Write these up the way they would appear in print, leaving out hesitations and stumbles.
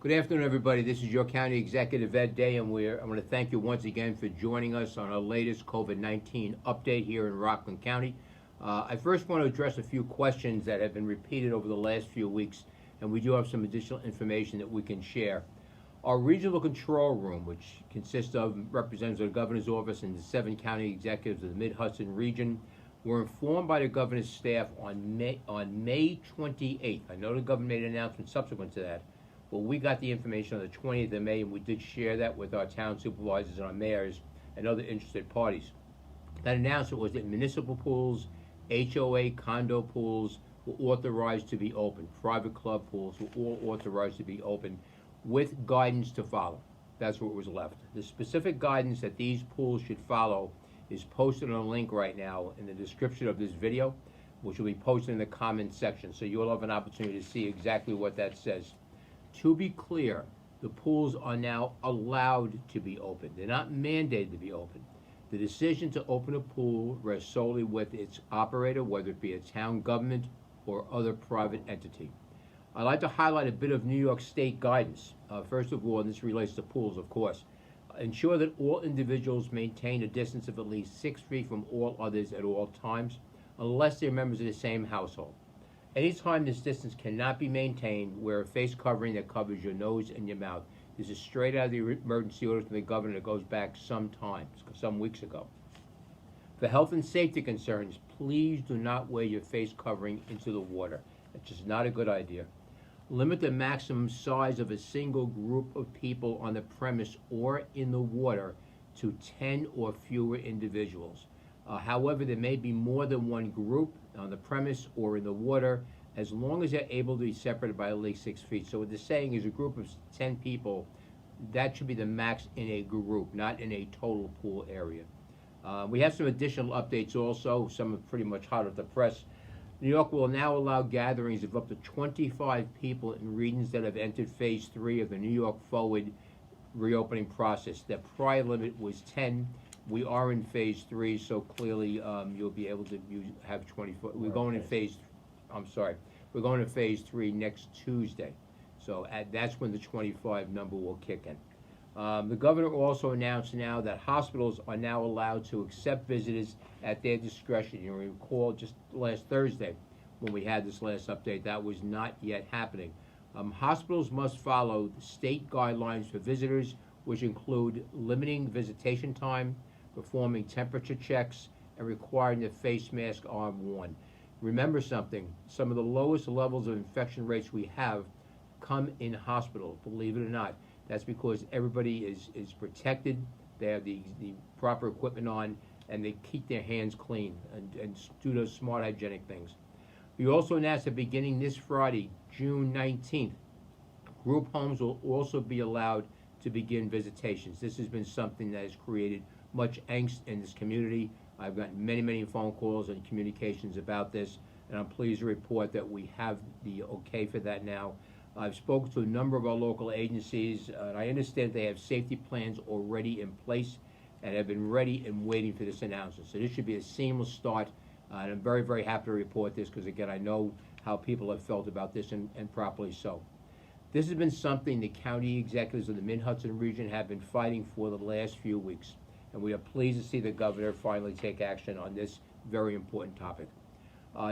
Good afternoon, everybody. This is your County Executive Ed Day, and I want to thank you once again for joining us on our latest COVID-19 update here in Rockland County. I first want to address a few questions that have been repeated over the last few weeks, and we do have some additional information that we can share. Our regional control room, which consists of representatives of the governor's office and the 7 county executives of the Mid-Hudson region, were informed by the governor's staff on May 28th. I know the governor made an announcement subsequent to that. Well, we got the information on the 20th of May, and we did share that with our town supervisors and our mayors and other interested parties. That announcement was that municipal pools, HOA condo pools were authorized to be open. Private club pools were all authorized to be open with guidance to follow. That's what was left. The specific guidance that these pools should follow is posted on a link right now in the description of this video, which will be posted in the comments section, so you'll have an opportunity to see exactly what that says. To be clear, the pools are now allowed to be open. They're not mandated to be open. The decision to open a pool rests solely with its operator, whether it be a town government or other private entity. I'd like to highlight a bit of New York State guidance. First of all, and this relates to pools, of course. Ensure that all individuals maintain a distance of at least 6 feet from all others at all times, unless they're members of the same household. Anytime this distance cannot be maintained, wear a face covering that covers your nose and your mouth. This is straight out of the emergency order from the governor that goes back some weeks ago. For health and safety concerns, please do not wear your face covering into the water. It's just not a good idea. Limit the maximum size of a single group of people on the premise or in the water to 10 or fewer individuals. However, there may be more than one group on the premise or in the water, as long as they're able to be separated by at least 6 feet. So what they're saying is a group of 10 people, that should be the max in a group, not in a total pool area. We have some additional updates also. Some are pretty much hot off the press. New York will now allow gatherings of up to 25 people in regions that have entered Phase 3 of the New York Forward reopening process. The prior limit was 10. We are in Phase 3, so clearly you'll be able to have 24. We're going to Phase 3 next Tuesday. So that's when the 25 number will kick in. The governor also announced now that hospitals are now allowed to accept visitors at their discretion. You recall just last Thursday when we had this last update, that was not yet happening. Hospitals must follow the state guidelines for visitors, which include limiting visitation time, performing temperature checks, and requiring the face mask are worn. Remember something, some of the lowest levels of infection rates we have come in hospital, believe it or not. That's because everybody is protected, they have the proper equipment on, and they keep their hands clean and do those smart hygienic things. We also announced that beginning this Friday, June 19th, group homes will also be allowed to begin visitations. This has been something that has created much angst in this community. I've gotten many phone calls and communications about this, and I'm pleased to report that we have the okay for that now. I've spoken to a number of our local agencies, and I understand they have safety plans already in place and have been ready and waiting for this announcement. So this should be a seamless start, and I'm very happy to report this because, again, I know how people have felt about this, and properly so. This has been something the county executives of the Mid-Hudson region have been fighting for the last few weeks, and we are pleased to see the governor finally take action on this very important topic.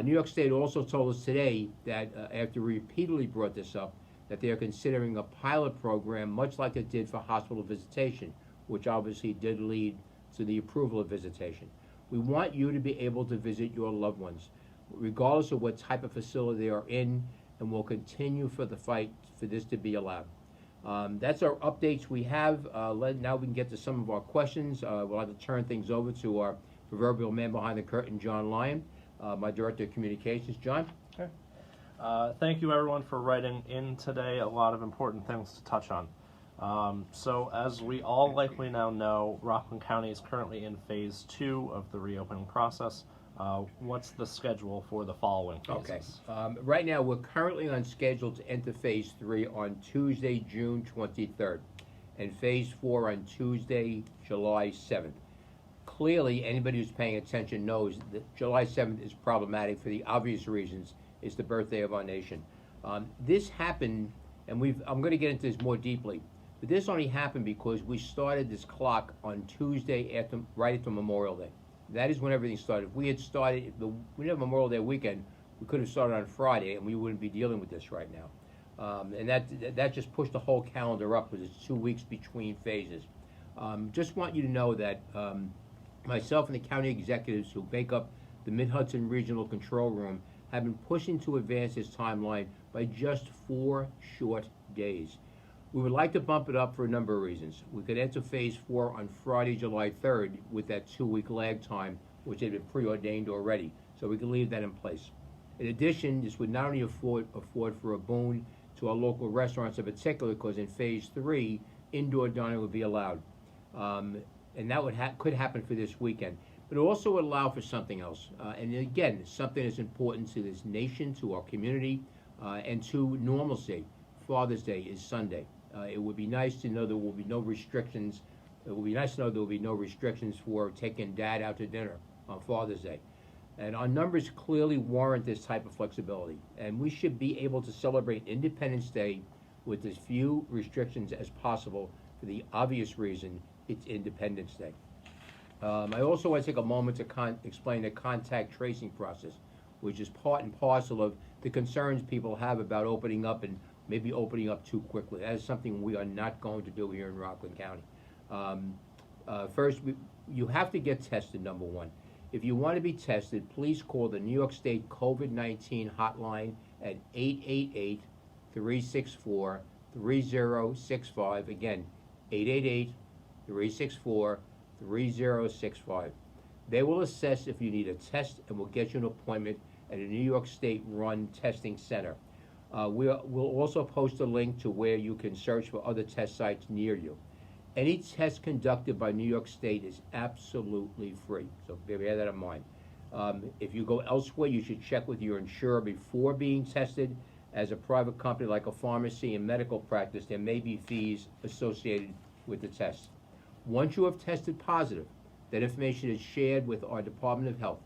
New York State also told us today that after we repeatedly brought this up, that they are considering a pilot program much like it did for hospital visitation, which obviously did lead to the approval of visitation. We want you to be able to visit your loved ones, regardless of what type of facility they are in, and we'll continue for the fight for this to be allowed. That's our updates we have. Now we can get to some of our questions. We'll have to turn things over to our proverbial man behind the curtain, John Lyon, my Director of Communications. John? Okay. Thank you everyone for writing in today. A lot of important things to touch on. So as we all likely now know, Rockland County is currently in Phase 2 of the reopening process. What's the schedule for the following phases? Okay. Right now, we're currently on schedule to enter Phase 3 on Tuesday, June 23rd, and Phase 4 on Tuesday, July 7th. Clearly, anybody who's paying attention knows that July 7th is problematic for the obvious reasons. It's the birthday of our nation. This happened And I'm going to get into this more deeply. But this only happened because we started this clock on Tuesday right after Memorial Day. That is when everything started. If we had started, if we didn't have Memorial Day weekend, we could have started on Friday, and we wouldn't be dealing with this right now. And that just pushed the whole calendar up because it's 2 weeks between phases. Just want you to know that myself and the county executives who make up the Mid-Hudson Regional Control Room have been pushing to advance this timeline by just 4 short days. We would like to bump it up for a number of reasons. We could enter Phase 4 on Friday, July 3rd with that 2-week lag time, which had been preordained already, so we can leave that in place. In addition, this would not only afford for a boon to our local restaurants in particular, because in Phase 3, indoor dining would be allowed. And that could happen for this weekend. But it also would allow for something else. And again, something that's important to this nation, to our community, and to normalcy. Father's Day is Sunday. It would be nice to know there will be no restrictions. It would be nice to know there will be no restrictions for taking dad out to dinner on Father's Day. And our numbers clearly warrant this type of flexibility. And we should be able to celebrate Independence Day with as few restrictions as possible for the obvious reason it's Independence Day. I also want to take a moment to explain the contact tracing process, which is part and parcel of the concerns people have about opening up and maybe opening up too quickly. That is something we are not going to do here in Rockland County. First, you have to get tested, number one. If you want to be tested, please call the New York State COVID-19 hotline at 888-364-3065. Again, 888-364-3065. They will assess if you need a test and will get you an appointment at a New York State-run testing center. We'll also post a link to where you can search for other test sites near you. Any test conducted by New York State is absolutely free, so bear that in mind. If you go elsewhere, you should check with your insurer before being tested. As a private company like a pharmacy and medical practice, there may be fees associated with the test. Once you have tested positive, that information is shared with our Department of Health.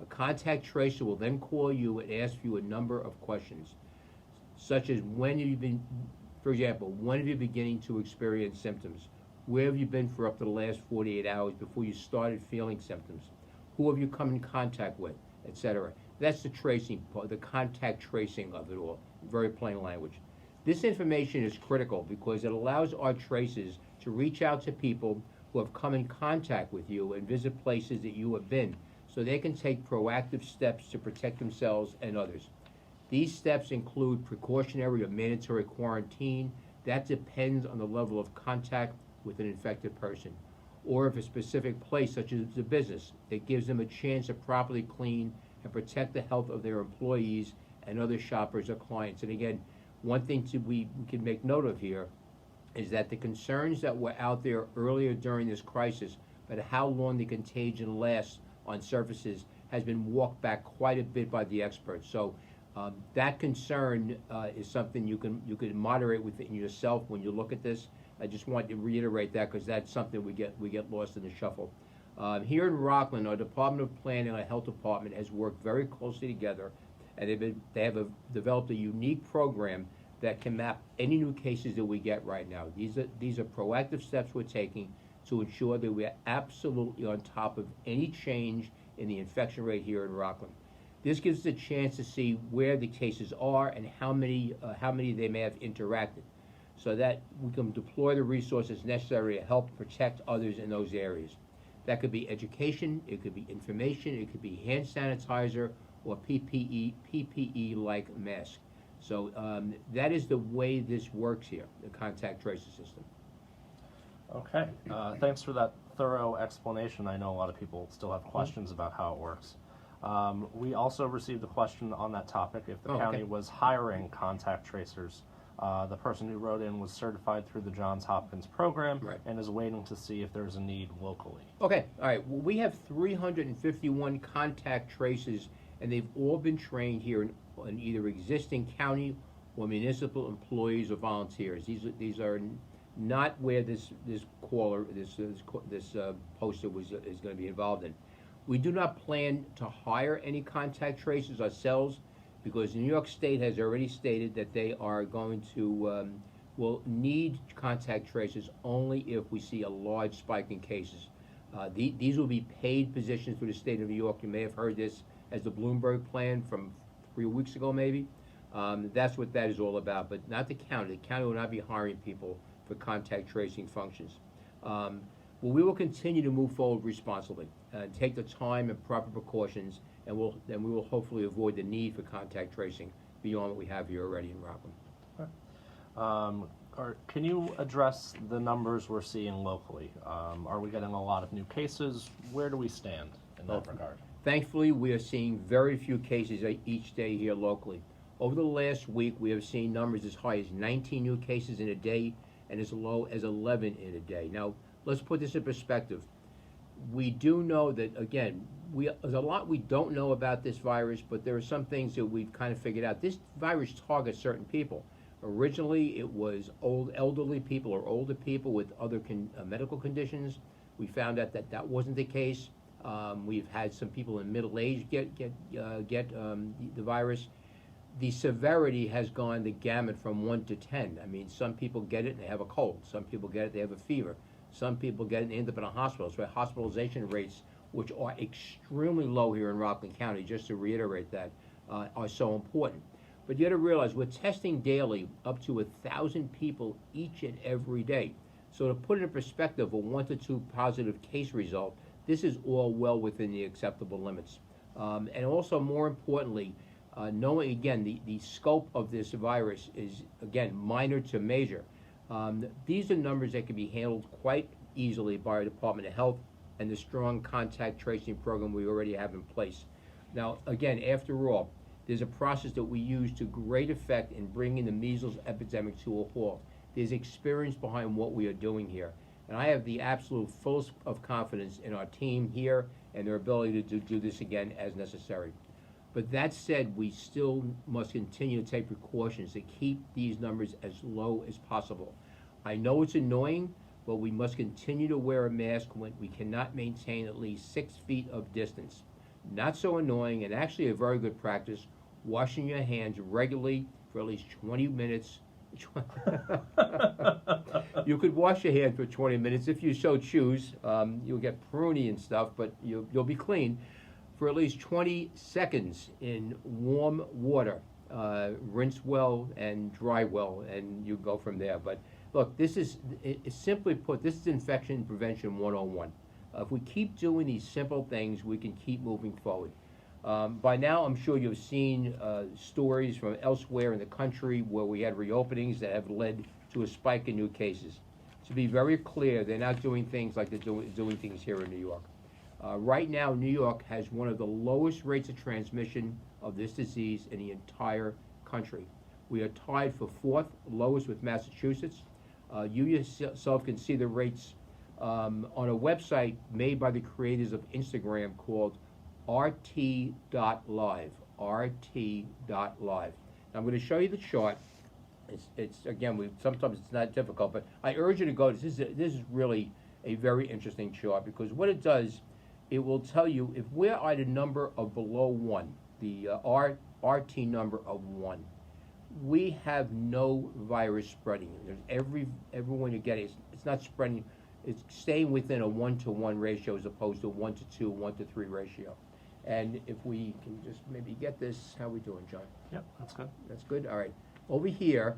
A contact tracer will then call you and ask you a number of questions, such as when have you been, for example, when have you beginning to experience symptoms? Where have you been for up to the last 48 hours before you started feeling symptoms? Who have you come in contact with, etc. That's the tracing part, the contact tracing of it all, very plain language. This information is critical because it allows our tracers to reach out to people who have come in contact with you and visit places that you have been, so they can take proactive steps to protect themselves and others. These steps include precautionary or mandatory quarantine. That depends on the level of contact with an infected person, or if a specific place, such as a business, that gives them a chance to properly clean and protect the health of their employees and other shoppers or clients. And again, one thing we can make note of here is that the concerns that were out there earlier during this crisis about how long the contagion lasts on surfaces has been walked back quite a bit by the experts. So that concern is something you can moderate within yourself when you look at this. I just want to reiterate that because that's something we get lost in the shuffle. Here in Rockland, our Department of Planning and our Health Department has worked very closely together, and they have developed a unique program that can map any new cases that we get right now. These are proactive steps we're taking to ensure that we are absolutely on top of any change in the infection rate here in Rockland. This gives us a chance to see where the cases are and how many they may have interacted, so that we can deploy the resources necessary to help protect others in those areas. That could be education, it could be information, it could be hand sanitizer, or PPE-like mask. So that is the way this works here, the contact tracing system. Okay, thanks for that thorough explanation. I know a lot of people still have questions about how it works. We also received a question on that topic, if the county was hiring contact tracers. The person who wrote in was certified through the Johns Hopkins program, right, and is waiting to see if there's a need locally. Okay, all right. Well, we have 351 contact tracers, and they've all been trained here in either existing county or municipal employees or volunteers. These are not where this poster is going to be involved in. We do not plan to hire any contact tracers ourselves. because New York State has already stated that they are going to, will need contact tracers only if we see a large spike in cases. These will be paid positions through the state of New York. You may have heard this as the Bloomberg plan from 3 weeks ago, maybe. That's what that is all about, but not the county. The county will not be hiring people for contact tracing functions. Well, we will continue to move forward responsibly and take the time and proper precautions, and we will hopefully avoid the need for contact tracing beyond what we have here already in Rockland. Can you address the numbers we're seeing locally? Are we getting a lot of new cases? Where do we stand in that regard? Thankfully, we are seeing very few cases each day here locally. Over the last week, we have seen numbers as high as 19 new cases in a day and as low as 11 in a day. Now, let's put this in perspective. We do know that, again, there's a lot we don't know about this virus, but there are some things that we've kind of figured out. This virus targets certain people. Originally, it was elderly people or older people with other medical conditions. We found out that that wasn't the case. We've had some people in middle age get the virus. The severity has gone the gamut from 1 to 10. I mean, some people get it and they have a cold. Some people get it, they have a fever. Some people get it and end up in a hospital. So hospitalization rates, which are extremely low here in Rockland County, just to reiterate that, are so important. But you got to realize we're testing daily up to 1,000 people each and every day. So to put it in perspective, a 1 to 2 positive case result, this is all well within the acceptable limits. And also, more importantly, knowing, again, the scope of this virus is, again, minor to major. These are numbers that can be handled quite easily by our Department of Health and the strong contact tracing program we already have in place. Now, again, after all, there's a process that we use to great effect in bringing the measles epidemic to a halt. There's experience behind what we are doing here. And I have the absolute fullest of confidence in our team here and their ability to do this again as necessary. But that said, we still must continue to take precautions to keep these numbers as low as possible. I know it's annoying, but we must continue to wear a mask when we cannot maintain at least 6 feet of distance. Not so annoying, and actually a very good practice, washing your hands regularly for at least 20 minutes. You could wash your hands for 20 minutes if you so choose. You'll get pruny and stuff, but you'll be clean for at least 20 seconds in warm water. Rinse well and dry well, and you go from there. But look, this is, simply put, this is infection prevention 101. If we keep doing these simple things, we can keep moving forward. By now, I'm sure you've seen stories from elsewhere in the country where we had reopenings that have led to a spike in new cases. To be very clear, they're not doing things like they're doing things here in New York. Right now, New York has one of the lowest rates of transmission of this disease in the entire country. We are tied for 4th lowest with Massachusetts. You yourself can see the rates on a website made by the creators of Instagram called rt.live, rt.live. Now, I'm going to show you the chart. It's again, sometimes it's not difficult, but I urge you to go. This is really a very interesting chart, because what it does, it will tell you if we're at a number of below 1, the RT number of 1, we have no virus spreading. There's everyone you get, it's not spreading. It's staying within a 1-to-1 ratio as opposed to 1-to-2, 1-to-3 ratio. And if we can just maybe get this, how are we doing, John? Yep, that's good. That's good? All right. Over here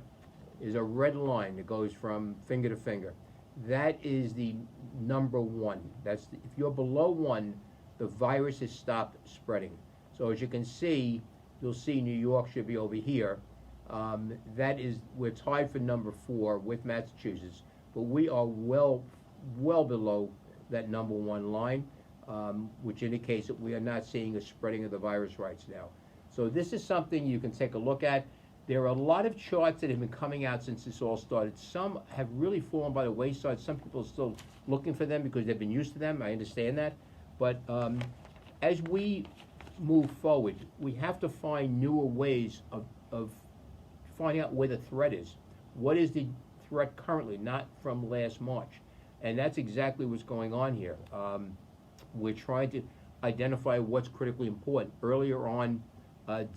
is a red line that goes from finger to finger. That is the number 1. If you're below 1, the virus has stopped spreading. So as you can see, you'll see New York should be over here. We're tied for number 4 with Massachusetts, but we are well below that number 1 line, which indicates that we are not seeing a spreading of the virus right now. So this is something you can take a look at. There are a lot of charts that have been coming out since this all started. Some have really fallen by the wayside. Some people are still looking for them because they've been used to them. I understand that. But as we move forward, we have to find newer ways of finding out where the threat is. What is the threat currently, not from last March? And that's exactly what's going on here. We're trying to identify what's critically important. Earlier on,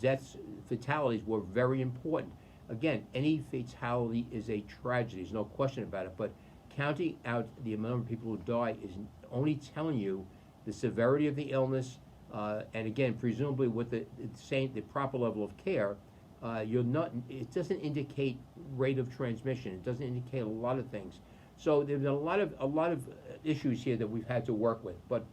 deaths, fatalities were very important. Again, any fatality is a tragedy, there's no question about it, but counting out the amount of people who die is only telling you the severity of the illness, and again, presumably with the proper level of care, you're not. It doesn't indicate rate of transmission. It doesn't indicate a lot of things. So there's a lot of issues here that we've had to work with. But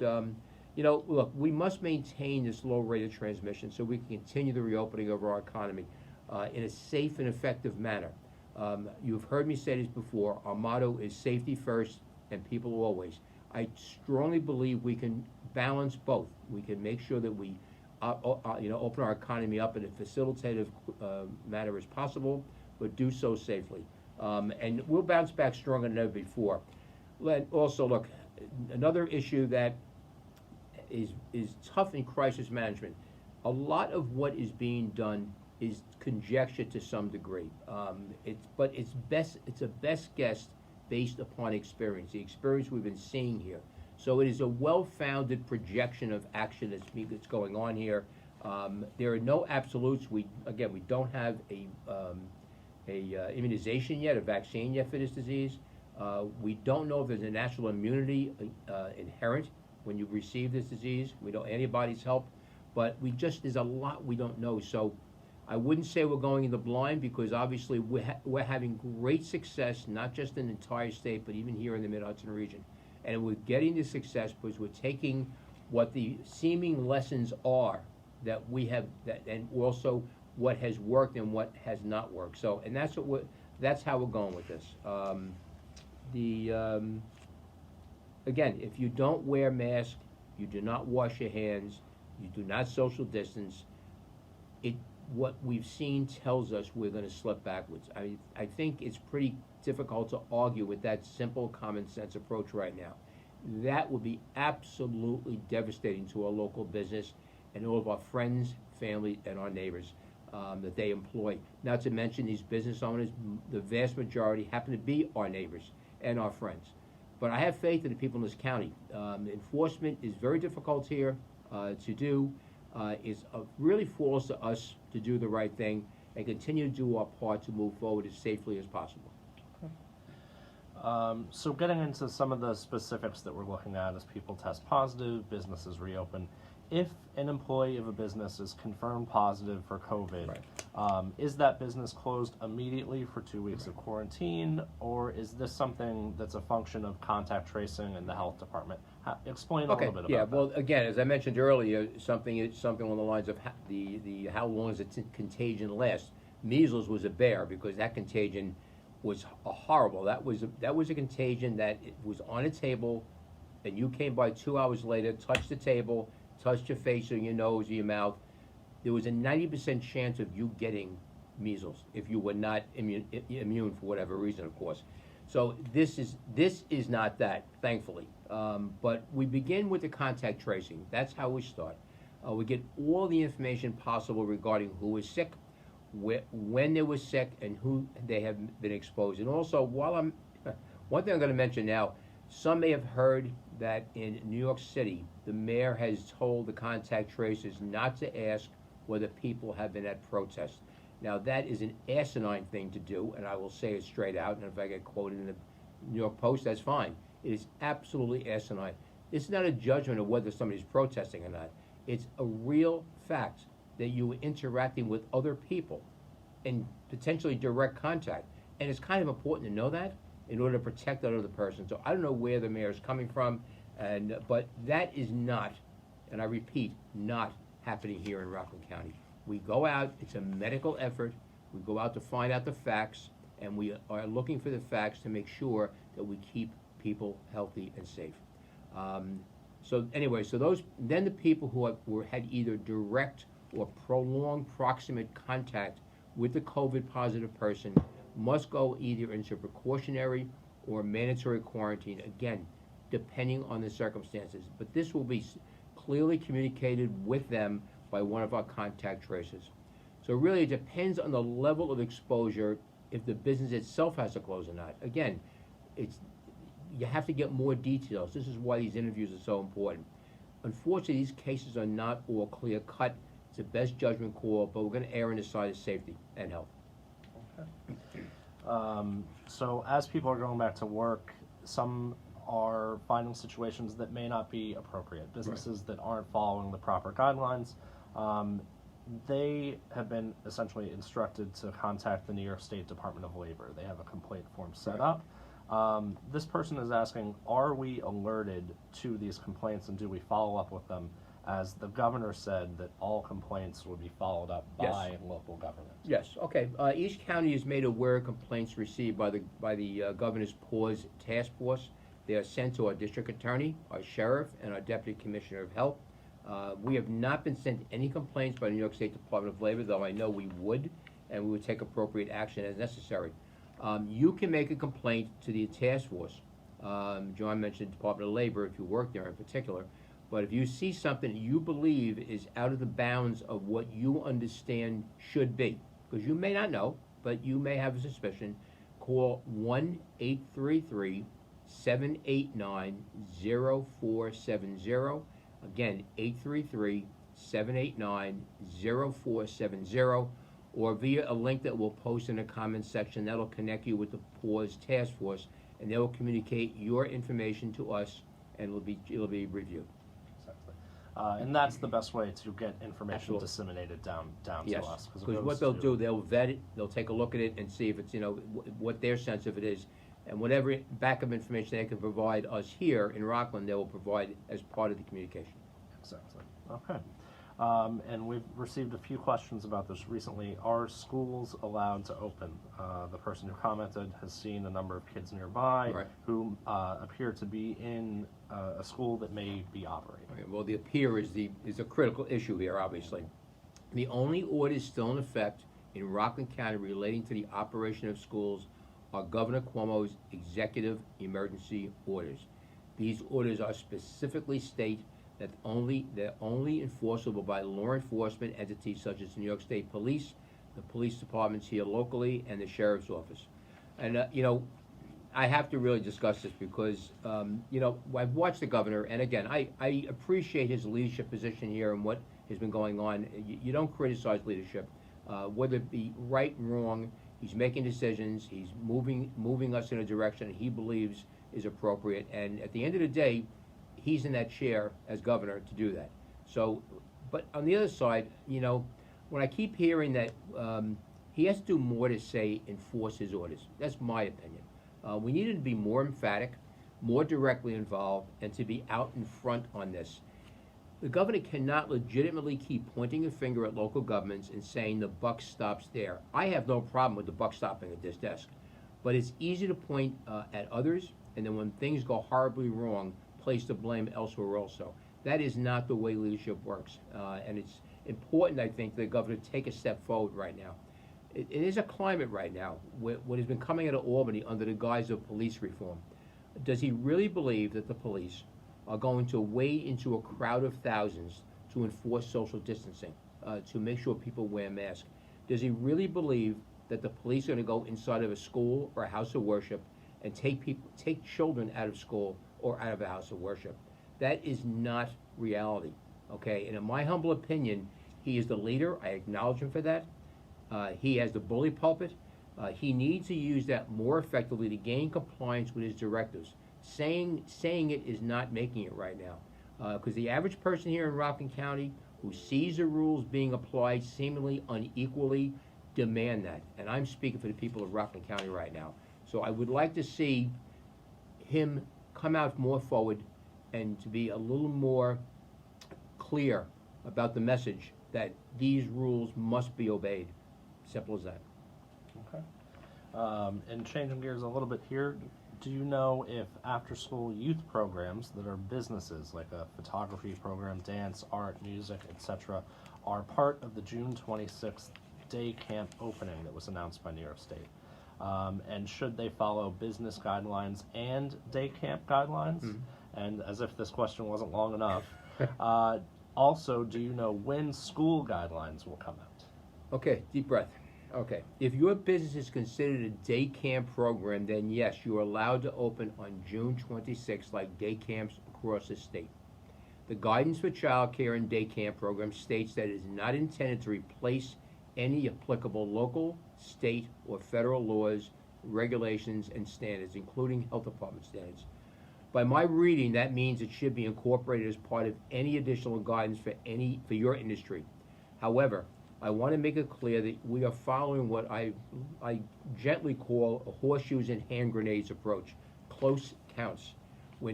look, we must maintain this low rate of transmission so we can continue the reopening of our economy in a safe and effective manner. You've heard me say this before. Our motto is safety first and people always. I strongly believe we can balance both. We can make sure that we open our economy up in a facilitative manner as possible, but do so safely. And we'll bounce back stronger than ever before. Also, look, another issue that is tough in crisis management. A lot of what is being done is conjecture to some degree. It's a best guess based upon experience, the experience we've been seeing here. So it is a well-founded projection of action that's going on here. There are no absolutes. We don't have a immunization yet, a vaccine yet for this disease. We don't know if there's a natural immunity inherent when you receive this disease. We know antibodies help, but there's a lot we don't know. So I wouldn't say we're going in the blind, because obviously we're having great success, not just in the entire state, but even here in the Mid-Hudson region. And we're getting this success because we're taking what the seeming lessons are that we have, and also what has worked and what has not worked. So, and that's how we're going with this. Again, if you don't wear masks, you do not wash your hands, you do not social distance, what we've seen tells us we're going to slip backwards. I think it's pretty difficult to argue with that simple common sense approach right now. That would be absolutely devastating to our local business and all of our friends, family, and our neighbors that they employ. Not to mention these business owners, the vast majority happen to be our neighbors and our friends. But I have faith in the people in this county. Enforcement is very difficult here to do. It really falls to us to do the right thing and continue to do our part to move forward as safely as possible. So getting into some of the specifics that we're looking at as people test positive, businesses reopen. If an employee of a business is confirmed positive for COVID, right, is that business closed immediately for 2 weeks of quarantine, or is this something that's a function of contact tracing in the health department? Explain a little bit about that. Well, again, as I mentioned earlier, something along the lines of how long does the contagion last? Measles was a bear because that contagion was horrible. That was a contagion that was on a table, and you came by 2 hours later, touched the table, touched your face or your nose or your mouth. There was a 90% chance of you getting measles if you were not immune for whatever reason, of course. So this is not that, thankfully. But we begin with the contact tracing. That's how we start. We get all the information possible regarding who was sick, when they were sick, and who they have been exposed. And also, one thing I'm going to mention now, some may have heard that in New York City, the mayor has told the contact tracers not to ask whether people have been at protests. Now, that is an asinine thing to do, and I will say it straight out, and if I get quoted in the New York Post, that's fine. It is absolutely asinine. It's not a judgment of whether somebody's protesting or not. It's a real fact that you were interacting with other people in potentially direct contact. And it's kind of important to know that in order to protect that other person. So I don't know where the mayor is coming from, but that is not, and I repeat, not happening here in Rockland County. We go out, it's a medical effort, we go out to find out the facts, and we are looking for the facts to make sure that we keep people healthy and safe. So then the people who had either direct or prolonged proximate contact with the COVID positive person must go either into precautionary or mandatory quarantine, again, depending on the circumstances. But this will be clearly communicated with them by one of our contact tracers. So really it depends on the level of exposure if the business itself has to close or not. Again, you have to get more details. This is why these interviews are so important. Unfortunately, these cases are not all clear-cut. It's the best judgment call, but we're going to err on the side of safety and health. So as people are going back to work, some are finding situations that may not be appropriate. Businesses that aren't following the proper guidelines, they have been essentially instructed to contact the New York State Department of Labor. They have a complaint form set up. This person is asking, are we alerted to these complaints and do we follow up with them? As the governor said that all complaints would be followed up by local government. Yes. Okay. Each county is made aware of complaints received by the governor's pause task force. They are sent to our district attorney, our sheriff, and our deputy commissioner of health. We have not been sent any complaints by the New York State Department of Labor, though I know we would, and we would take appropriate action as necessary. You can make a complaint to the task force. John mentioned Department of Labor if you work there in particular. But if you see something you believe is out of the bounds of what you understand should be, because you may not know, but you may have a suspicion, call 1-833-789-0470. Again, 833-789-0470, or via a link that we'll post in the comments section. That'll connect you with the pause task force, and they will communicate your information to us, and it'll be reviewed. And that's the best way to get information Absolutely. disseminated down Yes, to us. because what they'll do, they'll vet it, they'll take a look at it and see if it's, what their sense of it is, and whatever backup information they can provide us here in Rockland, they will provide as part of the communication. Exactly. Okay. And we've received a few questions about this recently. Are schools allowed to open? The person who commented has seen a number of kids nearby who appear to be in a school that may be operating. Okay, well, the appear is a critical issue here, obviously. The only orders still in effect in Rockland County relating to the operation of schools are Governor Cuomo's executive emergency orders. These orders are specifically state that they're only enforceable by law enforcement entities such as the New York State Police, the police departments here locally, and the sheriff's office. And I have to really discuss this because I've watched the governor, and again, I appreciate his leadership position here and what has been going on. You don't criticize leadership, whether it be right or wrong. He's making decisions. He's moving us in a direction he believes is appropriate. And at the end of the day, he's in that chair as governor to do that. So, but on the other side, when I keep hearing that he has to do more to say enforce his orders, that's my opinion. We needed to be more emphatic, more directly involved, and to be out in front on this. The governor cannot legitimately keep pointing a finger at local governments and saying the buck stops there. I have no problem with the buck stopping at this desk, but it's easy to point at others, and then when things go horribly wrong, place the blame elsewhere also. That is not the way leadership works, and it's important, I think, that the governor take a step forward right now. It is a climate right now, what has been coming out of Albany under the guise of police reform. Does he really believe that the police are going to wade into a crowd of thousands to enforce social distancing, to make sure people wear masks? Does he really believe that the police are going to go inside of a school or a house of worship and take children out of school or out of a house of worship? That is not reality, okay? And in my humble opinion, he is the leader. I acknowledge him for that. He has the bully pulpit. He needs to use that more effectively to gain compliance with his directives. Saying it is not making it right now, because the average person here in Rockland County who sees the rules being applied seemingly unequally demand that. And I'm speaking for the people of Rockland County right now. So I would like to see him come out more forward and to be a little more clear about the message that these rules must be obeyed. Simple as that. Okay. And changing gears a little bit here, do you know if after-school youth programs that are businesses, like a photography program, dance, art, music, etc., are part of the June 26th day camp opening that was announced by New York State? And should they follow business guidelines and day camp guidelines? Mm-hmm. And as if this question wasn't long enough, also, do you know when school guidelines will come out? Okay, deep breath. Okay, if your business is considered a day camp program, then yes, you are allowed to open on June 26th like day camps across the state. The guidance for child care and day camp programs states that it is not intended to replace any applicable local, state, or federal laws, regulations, and standards, including health department standards. By my reading, that means it should be incorporated as part of any additional guidance for your industry. However, I want to make it clear that we are following what I gently call a horseshoes and hand grenades approach, close counts. We're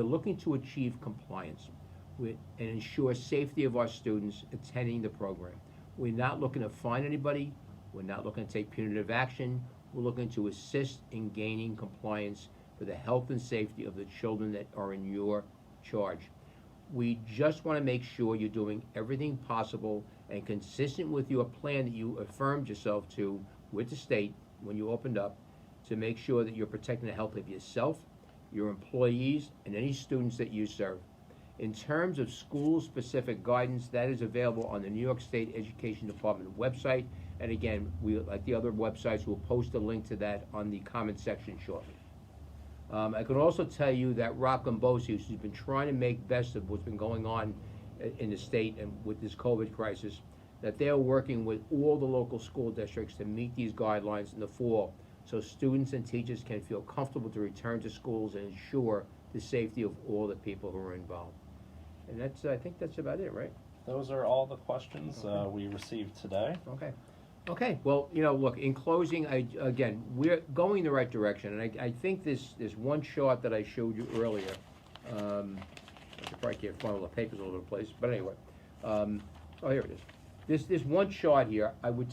looking to achieve compliance and ensure safety of our students attending the program. We're not looking to fine anybody. We're not looking to take punitive action. We're looking to assist in gaining compliance for the health and safety of the children that are in your charge. We just want to make sure you're doing everything possible and consistent with your plan that you affirmed yourself to with the state when you opened up, to make sure that you're protecting the health of yourself, your employees, and any students that you serve. In terms of school-specific guidance, that is available on the New York State Education Department website. And again, we, like the other websites, will post a link to that on the comment section shortly. I can also tell you that Rockland BOCES, who's been trying to make best of what's been going on in the state and with this COVID crisis, that they are working with all the local school districts to meet these guidelines in the fall, so students and teachers can feel comfortable to return to schools and ensure the safety of all the people who are involved. And I think that's about it, right? Those are all the questions we received today. Okay. Well, look, in closing, again, we're going the right direction, and I think this one chart that I showed you earlier, I probably can't find all the papers all over the place, but anyway, here it is. This one chart here, I would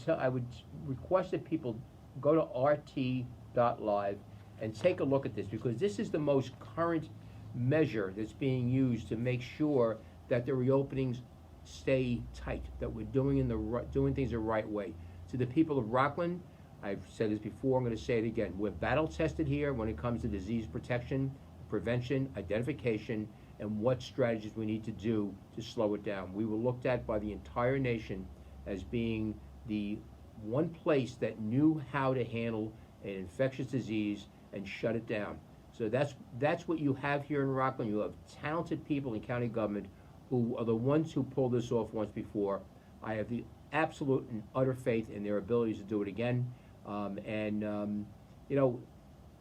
request that people go to rt.live and take a look at this, because this is the most current measure that's being used to make sure that the reopenings stay tight, that we're doing things the right way. To the people of Rockland, I've said this before, I'm going to say it again. We're battle tested here when it comes to disease protection, prevention, identification, and what strategies we need to do to slow it down. We were looked at by the entire nation as being the one place that knew how to handle an infectious disease and shut it down. So that's what you have here in Rockland. You have talented people in county government who are the ones who pulled this off once before. I have the absolute and utter faith in their abilities to do it again.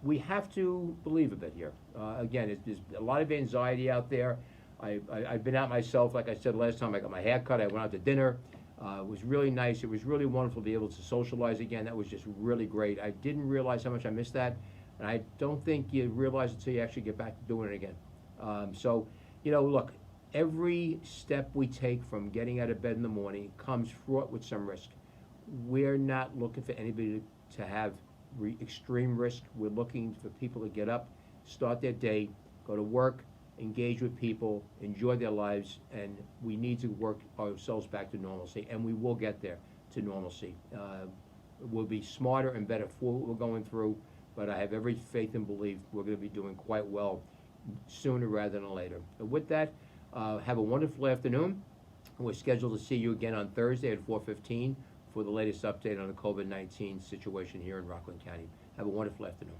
We have to believe a bit here. Again, there's a lot of anxiety out there. I've been out myself, like I said last time. I got my hair cut. I went out to dinner. It was really nice. It was really wonderful to be able to socialize again. That was just really great. I didn't realize how much I missed that, and I don't think you realize it until you actually get back to doing it again. Look, every step we take from getting out of bed in the morning comes fraught with some risk. We're not looking for anybody to have extreme risk. We're looking for people to get up, start their day, go to work, engage with people, enjoy their lives, and we need to work ourselves back to normalcy, and we will get there to normalcy. We'll be smarter and better for what we're going through, but I have every faith and belief we're going to be doing quite well sooner rather than later. And with that, have a wonderful afternoon. We're scheduled to see you again on Thursday at 4:15 for the latest update on the COVID-19 situation here in Rockland County. Have a wonderful afternoon.